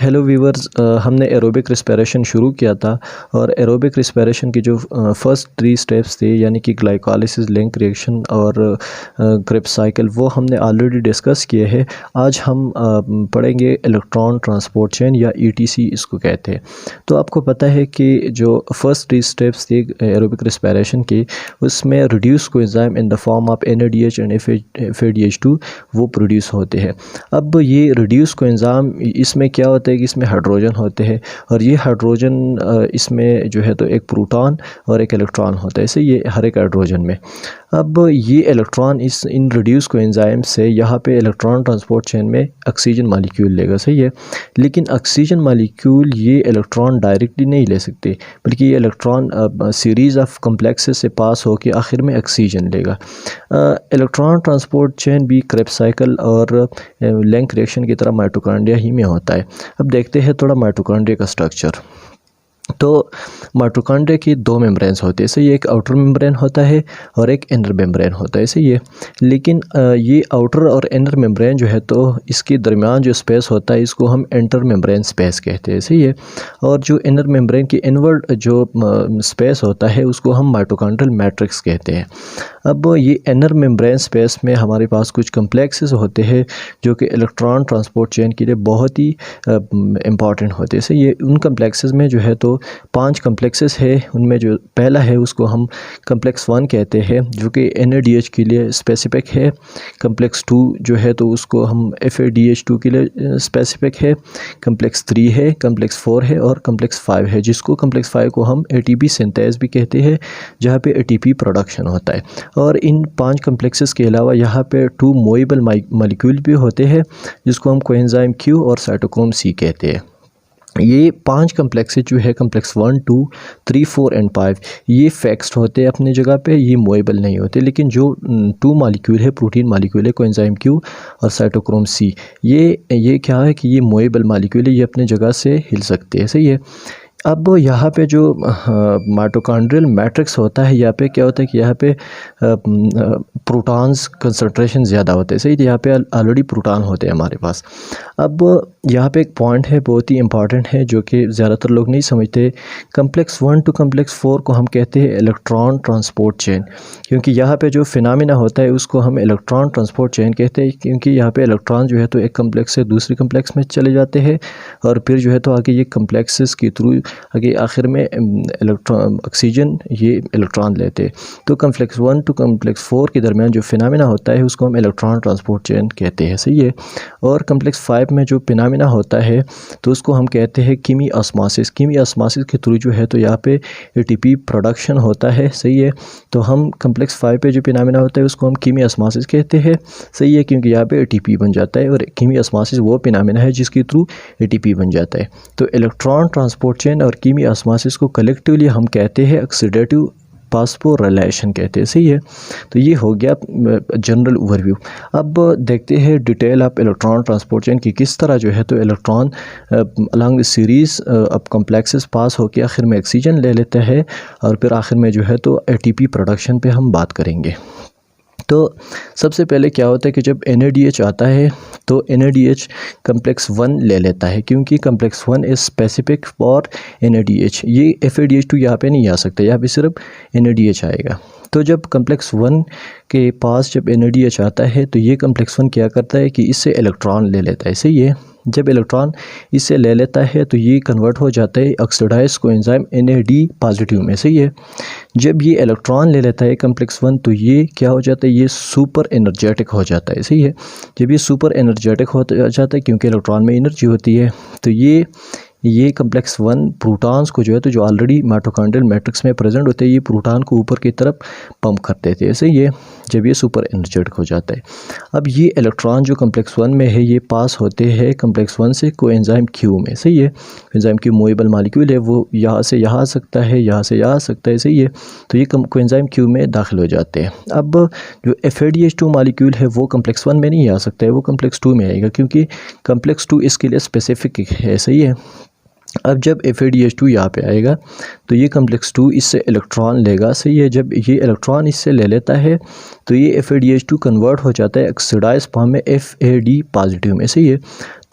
Hello viewers, हमने aerobic respiration शुरू किया था और एरोबिक रिस्पिरेशन की जो फर्स्ट 3 स्टेप्स थे यानी कि ग्लाइकोलाइसिस, लिंक रिएक्शन और क्रेब्स साइकिल वो हमने ऑलरेडी डिस्कस किए हैं। आज हम पढ़ेंगे इलेक्ट्रॉन ट्रांसपोर्ट चेन या ईटीसी इसको कहते हैं। तो आपको पता है कि जो फर्स्ट 3 स्टेप्स थे एरोबिक रिस्पिरेशन की, उसमें reduce coenzyme in the form of NADH and FADH2 वो प्रोड्यूस होते हैं। अब ये रिड्यूस कोएंजाइम इसमें क्या होता है कि इसमें हाइड्रोजन होते हैं और ये हाइड्रोजन इसमें जो है तो एक प्रोटॉन और एक इलेक्ट्रॉन होता है, ऐसे ये हर एक हाइड्रोजन में। अब ये इलेक्ट्रॉन इन रिड्यूस कोएंजाइम से यहाँ पे इलेक्ट्रॉन ट्रांसपोर्ट चेन में ऑक्सीजन मॉलिक्यूल लेगा, सही है। लेकिन ऑक्सीजन मॉलिक्यूल ये इलेक्ट्रॉन डायरेक्टली नहीं ले सकते, बल्कि ये इलेक्ट्रॉन सीरीज़ ऑफ कम्प्लेक्सेस से पास होकर आखिर में ऑक्सीजन लेगा। इलेक्ट्रॉन ट्रांसपोर्ट चेन भी क्रेब्स साइकिल और लिंक रिएक्शन की तरह माइटोकॉन्ड्रिया ही में होता है। अब देखते हैं थोड़ा माइटोकॉन्ड्रिया का स्ट्रक्चर। तो माइटोकॉन्ड्रिया की 2 मेम्ब्रेन्स होते हैं, सही। एक आउटर मेम्ब्रेन होता है और एक इनर मेम्ब्रेन होता है, सही है। लेकिन ये आउटर और इनर मेम्ब्रेन जो है तो इसके दरमियान जो स्पेस होता है इसको हम इंटर मेम्ब्रेन स्पेस कहते हैं, सही है। और जो इनर मेम्ब्रेन की इनवर्ड जो स्पेस होता है उसको हम माइटोकॉन्ड्रियल मैट्रिक्स कहते हैं। अब ये इनर मेम्ब्रेन स्पेस में हमारे पास कुछ कम्प्लेक्सेस होते हैं जो कि इलेक्ट्रॉन ट्रांसपोर्ट चेन के लिए बहुत ही इम्पॉर्टेंट होते हैं, सही है। उन कम्प्लेक्सेस में जो है तो 5 कम्प्लेक्सेस है। उनमें जो पहला है उसको हम कम्प्लेक्स 1 कहते हैं जो कि NADH के लिए स्पेसिफिक है। कम्प्लेक्स 2 जो है तो उसको हम FADH2 के लिए स्पेसिफिक है। कम्प्लेक्स 3 है, कम्प्लेक्स 4 है और कम्प्लेक्स 5 है, जिसको कम्प्लेक्स 5 को हम ATP सिंथेस भी कहते हैं, जहाँ पे ATP प्रोडक्शन होता है। और इन 5 कम्प्लेक्सेस के अलावा यहाँ पे 2 मूवेबल मॉलिक्यूल भी होते हैं जिसको हम कोएंजाइम Q और साइटोक्रोम C कहते हैं। ये 5 कम्प्लेक्सेस जो है कम्प्लेक्स 1, 2, 3, 4 एंड 5 ये फिक्स्ड होते हैं अपनी जगह पे, ये मूवेबल नहीं होते। लेकिन जो 2 मॉलिक्यूल है, प्रोटीन मॉलिक्यूल है, कोएंजाइम Q और साइटोक्रोम C, ये क्या है कि ये मूवेबल मॉलिक्यूल है, ये अपनी जगह से हिल सकते हैं, सही है। अब यहाँ पे जो माइटोकॉन्ड्रियल मैट्रिक्स होता है, यहाँ पे क्या होता है कि यहाँ पे प्रोटॉन्स कंसंट्रेशन ज़्यादा होते हैं, सही। यहाँ पे ऑलरेडी प्रोटॉन होते हैं हमारे पास। अब यहाँ पे एक पॉइंट है बहुत ही इंपॉर्टेंट है जो कि ज़्यादातर लोग नहीं समझते। कम्प्लेक्स 1 टू कम्प्लेक्स 4 को हम कहते हैं इलेक्ट्रॉन ट्रांसपोर्ट चेन, क्योंकि यहाँ पे जो फिनोमेना होता है उसको हम इलेक्ट्रॉन ट्रांसपोर्ट चेन कहते हैं, क्योंकि यहाँ पे इलेक्ट्रॉन जो है तो एक कम्प्लेक्स से दूसरे कम्प्लेक्स में चले जाते हैं और फिर जो है तो आगे ये कम्प्लेक्सेस के थ्रू आगे आखिर में इलेक्ट्रॉन ऑक्सीजन ये इलेक्ट्रॉन लेते हैं। तो कम्प्लेक्स 1 टू कम्प्लेक्स 4 के दरमियान जो फिनोमेना होता है उसको हम इलेक्ट्रॉन ट्रांसपोर्ट चेन कहते हैं, सही है। और कम्प्लेक्स 5 में जो फिनोमेना होता है तो उसको हम कहते हैं कीमी ऑस्मोसिस। कीमी ऑस्मोसिस के थ्रू जो है तो यहाँ पे ATP प्रोडक्शन होता है, सही है। तो हम कम्प्लेक्स 5 पे जो फिनोमेना होता है उसको हम कीमी ऑस्मोसिस कहते हैं, सही है, क्योंकि यहाँ पे ATP बन जाता है और कीमी ऑस्मोसिस वो फिनोमेना है जिसके थ्रू ATP बन जाता है। तो इलेक्ट्रॉन ट्रांसपोर्ट चेन और कीमी ऑस्मोसिस को कलेक्टिवली हम कहते हैं ऑक्सीडेटिव फास्फोराइलेशन कहते हैं, सही है। तो ये हो गया जनरल ओवरव्यू। अब देखते हैं detail of electron transport chain की, किस तरह जो है तो electron along series of complexes pass होकर आखिर में ऑक्सीजन ले लेता है और फिर आखिर में जो है तो ATP प्रोडक्शन पे हम बात करेंगे। तो सबसे पहले क्या होता है कि जब NADH आता है तो NADH कम्प्लेक्स 1 ले लेता है, क्योंकि complex 1 is specific for NADH। ये FADH2 यहाँ पे नहीं आ सकता, यहाँ पे सिर्फ NADH आएगा। तो जब कम्प्लेक्स 1 के पास जब NADH आता है तो ये कम्प्लेक्स 1 क्या करता है कि इससे इलेक्ट्रॉन ले लेता है, सही है। जब इलेक्ट्रॉन इससे ले लेता है तो ये कन्वर्ट हो जाता है ऑक्सीडाइज्ड कोएंजाइम NAD पॉजिटिव में, सही है। जब ये इलेक्ट्रॉन ले लेता है कम्प्लेक्स 1 तो ये क्या हो जाता है, ये सुपर एनर्जेटिक हो जाता है, सही है। जब ये सुपर एनर्जेटिक हो जाता है क्योंकि इलेक्ट्रॉन में एनर्जी होती है, तो ये कम्प्लेक्स 1 प्रोटॉन्स को जो है तो जो ऑलरेडी माइटोकॉन्ड्रियल मैट्रिक्स में प्रेजेंट होते हैं ये प्रोटॉन को ऊपर की तरफ पंप कर देते हैं, ऐसे ये जब ये सुपर एनर्जेटिक हो जाता है। अब ये इलेक्ट्रॉन जो कम्प्लेक्स 1 में है ये पास होते हैं कम्प्लेक्स 1 से कोएंजाइम Q में, सही है। कोएंजाइम Q मूवेबल मॉलिक्यूल है, वो यहाँ से यहाँ आ सकता है, यहाँ से यहाँ आ सकता है, सही है। तो ये कोएंजाइम Q में दाखिल हो जाते हैं। अब जो FADH2 मॉलिक्यूल है वो कम्प्लेक्स 1 में नहीं आ सकता है, वो कम्प्लेक्स 2 में आएगा, क्योंकि कम्प्लेक्स 2 इसके लिए स्पेसिफिक है, सही है। अब जब FADH2 यहाँ पे आएगा तो ये कम्प्लेक्स 2 इससे इलेक्ट्रॉन लेगा, सही है। जब ये इलेक्ट्रॉन इससे ले लेता है तो ये FADH2 कन्वर्ट हो जाता है ऑक्सीडाइज्ड फॉर्म में FAD पॉजिटिव में, सही है।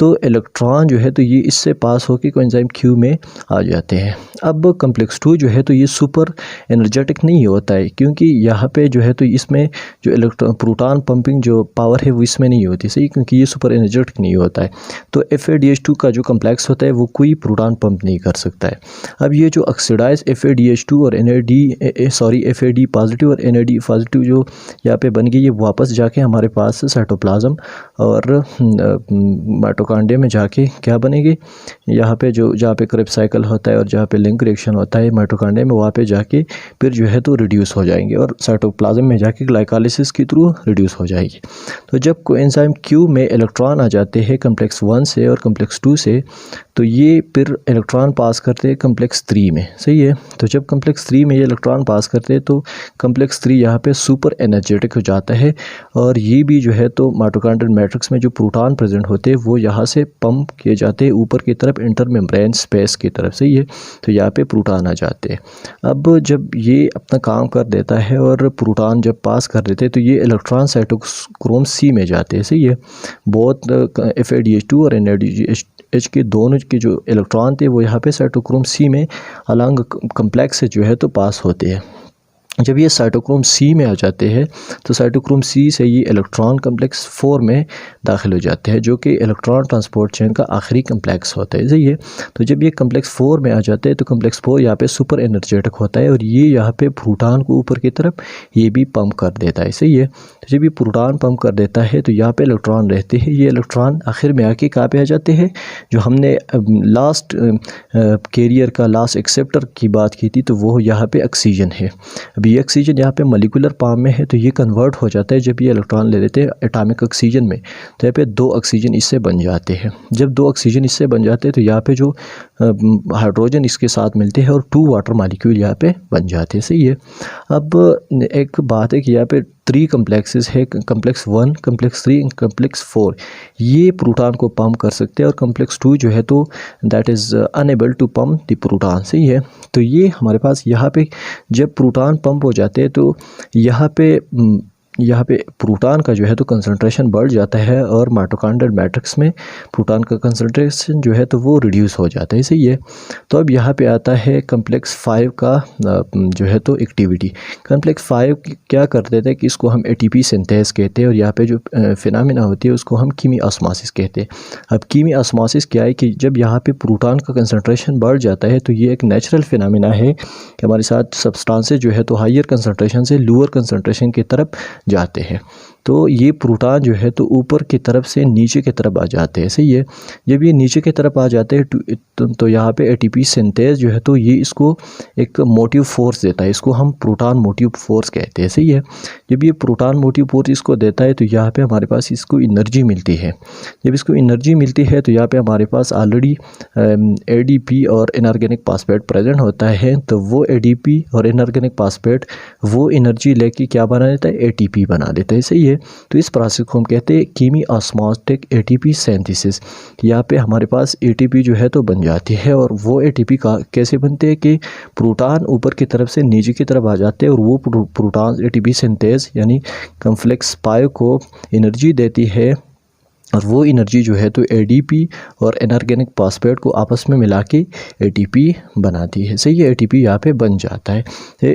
तो इलेक्ट्रॉन जो है तो ये इससे पास होकर कोएंजाइम Q में आ जाते हैं। अब कम्प्लेक्स 2 जो है तो ये सुपर एनर्जेटिक नहीं होता है, क्योंकि यहाँ पे जो है तो इसमें जो प्रोटॉन पंपिंग जो पावर है वो इसमें नहीं होती, सही, क्योंकि ये सुपर एनर्जेटिक नहीं होता है। तो FADH2 का जो कम्प्लेक्स होता है वो कोई प्रोटॉन पंप नहीं कर सकता है। अब ये जो ऑक्सीडाइज FADH2 और FAD पॉजिटिव और NAD पॉजिटिव जो यहाँ पे बन गई, ये वापस जाके हमारे पास साइटोप्लाज्म और माइटोकॉन्ड्रिया में जाके क्या बनेगी, यहाँ पे जो जहाँ पे क्रेब्स साइकिल होता है और जहाँ पे लिंक रिएक्शन होता है माइटोकॉन्ड्रिया में, वहाँ पे जाके फिर जो है तो रिड्यूस हो जाएंगे और साइटोप्लाज्म में जाके ग्लाइकोलाइसिस के थ्रू रिड्यूस हो जाएगी। तो जब कोएंजाइम Q में इलेक्ट्रॉन आ जाते हैं कम्प्लेक्स 1 से और कम्प्लेक्स 2 से, तो ये फिर इलेक्ट्रॉन पास करते हैं कम्प्लेक्स 3 में, सही है। तो जब कम्प्लेक्स 3 में ये इलेक्ट्रॉन पास करते हैं तो कम्प्लेक्स 3 यहाँ पे सुपर एनर्जेटिक हो जाता है और ये भी जो है तो माइटोकॉन्ड्रियल मैट्रिक्स में जो प्रोटॉन प्रेजेंट होते हैं वो यहाँ से पंप किए जाते हैं ऊपर की तरफ इंटरमेम्ब्रेन स्पेस की तरफ, सही है। तो यहाँ पे प्रोटॉन आ जाते हैं। अब जब ये अपना काम कर देता है और प्रोटॉन जब पास कर देते हैं तो ये इलेक्ट्रॉन साइटोक्रोम C में जाते हैं, सही है। बहुत FADH2 और NADH के दोनों के जो इलेक्ट्रॉन थे वो यहाँ पे साइटोक्रोम C में अलग कम्प्लेक्स से जो है तो पास होते हैं। जब ये साइटोक्रोम C में आ जाते हैं तो साइटोक्रोम C से ये इलेक्ट्रॉन कम्प्लेक्स 4 में दाखिल हो जाते हैं, जो कि इलेक्ट्रॉन ट्रांसपोर्ट चेन का आखिरी कम्प्लेक्स होता है, सही है। तो जब ये कम्प्लेक्स 4 में आ जाते हैं तो कम्प्लेक्स 4 यहाँ पे सुपर एनर्जेटिक होता है और ये यहाँ पे प्रोटॉन को ऊपर की तरफ ये भी पंप कर देता है, सही है। तो जब ये प्रोटॉन पंप कर देता है तो यहाँ पे इलेक्ट्रॉन रहते हैं, ये इलेक्ट्रॉन आखिर में आके कहाँ पे आ जाते हैं, जो हमने लास्ट कैरियर का लास्ट एक्सेप्टर की बात की थी, तो वो यहाँ पे ऑक्सीजन है। अभी ऑक्सीजन यहाँ पे मॉलिक्यूलर फॉर्म में है तो ये कन्वर्ट हो जाता है जब ये इलेक्ट्रॉन ले लेते हैं एटॉमिक ऑक्सीजन में, तो यहाँ पे 2 ऑक्सीजन इससे बन जाते हैं। जब 2 ऑक्सीजन इससे बन जाते हैं तो यहाँ पे जो हाइड्रोजन इसके साथ मिलते हैं और 2 वाटर मॉलिक्यूल यहाँ पे बन जाते हैं, सही है। अब एक बात है कि यहाँ पे 3 कम्प्लेक्सेस है, कम्प्लेक्स 1, कम्प्लेक्स 3, कम्प्लेक्स 4, ये प्रोटॉन को पंप कर सकते हैं और कम्प्लेक्स 2 जो है तो that is unable to pump the proton, सही है। तो ये हमारे पास यहाँ पे जब प्रोटॉन पंप हो जाते हैं तो यहाँ पे प्रोटॉन का जो है तो कंसंट्रेशन बढ़ जाता है और माइटोकॉन्ड्रियल मैट्रिक्स में प्रोटॉन का कंसंट्रेशन जो है तो वो रिड्यूस हो जाता है, सही है। तो अब यहाँ पे आता है कम्प्लेक्स 5 का जो है तो एक्टिविटी। कम्प्लेक्स 5 क्या कर देते हैं कि इसको हम ATP सिंथेस कहते हैं और यहाँ पे जो फिनोमेना होती है उसको हम कीमिओस्मोसिस कहते हैं। अब कीमिओस्मोसिस क्या है कि जब यहाँ पे प्रोटॉन का कंसंट्रेशन बढ़ जाता है तो ये एक नेचुरल फिनोमेना है कि हमारे साथ सब्सटेंसेस जो है तो हायर कंसंट्रेशन से लोअर कंसंट्रेशन की तरफ जाते हैं, तो ये प्रोटॉन जो है तो ऊपर की तरफ से नीचे की तरफ आ जाते हैं, सही है। जब ये नीचे की तरफ आ जाते हैं तो यहाँ पे ATP सिंथेस जो है तो ये इसको एक मोटिव फोर्स देता है, इसको हम प्रोटॉन मोटिव फोर्स कहते हैं, सही है। जब ये प्रोटॉन मोटिव फोर्स इसको देता है तो यहाँ पे हमारे पास इसको एनर्जी मिलती है। जब इसको एनर्जी मिलती है तो यहाँ पे हमारे पास ऑलरेडी ADP और इनऑर्गेनिक फॉस्फेट प्रेजेंट होता है, तो वो ADP और इनऑर्गेनिक फॉस्फेट वो एनर्जी लेके क्या बना देता है, ATP बना देता है, सही है। तो इस प्रोसेस को हम कहते हैं कीमिओस्मोटिक ATP सिंथेसिस। यहाँ पे हमारे पास ATP जो है तो बन जाती है और वो ATP का कैसे बनते हैं कि प्रोटॉन ऊपर की तरफ से नीचे की तरफ आ जाते हैं और वो प्रोटॉन ATP सिंथेस यानी कम्प्लेक्स 5 को एनर्जी देती है और वो एनर्जी जो है तो ADP और इनऑर्गेनिक फॉस्फेट को आपस में मिला के ATP बनाती है, सही है। ATP यहाँ पे बन जाता है।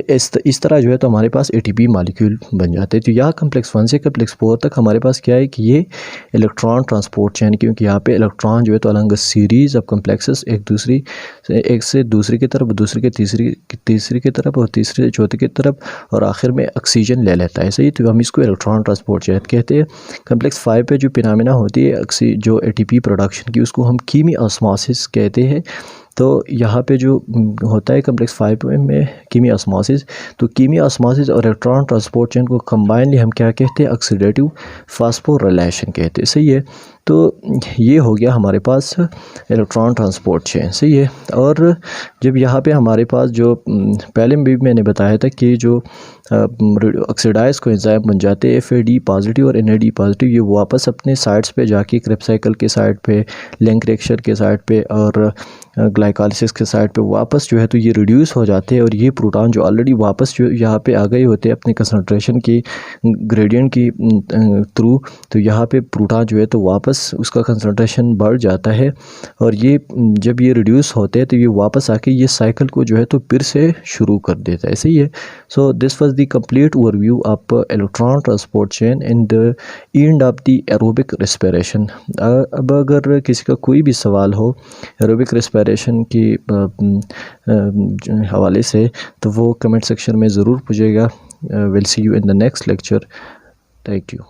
इस तरह जो है तो हमारे पास ATP मॉलिक्यूल बन जाते हैं। तो यहाँ कम्प्लेक्स 1 से कम्प्लेक्स 4 तक हमारे पास क्या है कि ये इलेक्ट्रॉन ट्रांसपोर्ट चेन, क्योंकि यहाँ पे इलेक्ट्रॉन जो है तो अलग सीरीज़ ऑफ कम्प्लेक्सेस एक से दूसरी की तरफ, दूसरी के तीसरी की तरफ और तीसरे से चौथी की तरफ और आखिर में ऑक्सीजन ले लेता है, सही। तो हम इसको इलेक्ट्रॉन ट्रांसपोर्ट चेन कहते हैं। कम्प्लेक्स 5 पे जो फिनोमेना होती है जो ATP प्रोडक्शन की उसको हम कीमिओस्मोसिस कहते हैं। तो यहाँ पे जो होता है कम्प्लेक्स 5 में कीमिओस्मोसिस, तो कीमिओस्मोसिस और इलेक्ट्रॉन ट्रांसपोर्ट चेन को कंबाइनली हम क्या कहते हैं, ऑक्सीडेटिव फॉस्फोरिलेशन कहते हैं, सही है। तो ये हो गया हमारे पास इलेक्ट्रॉन ट्रांसपोर्ट चेन, सही है। और जब यहाँ पे हमारे पास जो पहले भी मैंने बताया था कि जो ऑक्सीडाइज को एंजाइम बन जाते हैं FAD पॉजिटिव और NAD पॉजिटिव, ये वापस अपने साइड्स पे जाके क्रेब्स साइकिल के साइड पे, लिंक रिएक्शन के साइड पे और ग्लाइकोलाइसिस के साइड पे वापस जो है तो ये रिड्यूस हो जाते हैं और ये प्रोटॉन जो ऑलरेडी वापस जो यहाँ पे आ गए होते हैं अपने कंसंट्रेशन की ग्रेडियंट की थ्रू, तो यहाँ पे प्रोटॉन जो है तो वापस वापस उसका कंसंट्रेशन बढ़ जाता है, और ये जब ये रिड्यूस होते हैं तो ये वापस आके ये साइकिल को जो है तो फिर से शुरू कर देता है। सही है। So this was the complete overview of electron transport chain in the end of the aerobic respiration. अब अगर किसी का कोई भी सवाल हो एरोबिक रेस्पिरेशन की हवाले से तो वो कमेंट सेक्शन में ज़रूर पूछेगा। Will see you in the next lecture. Thank you.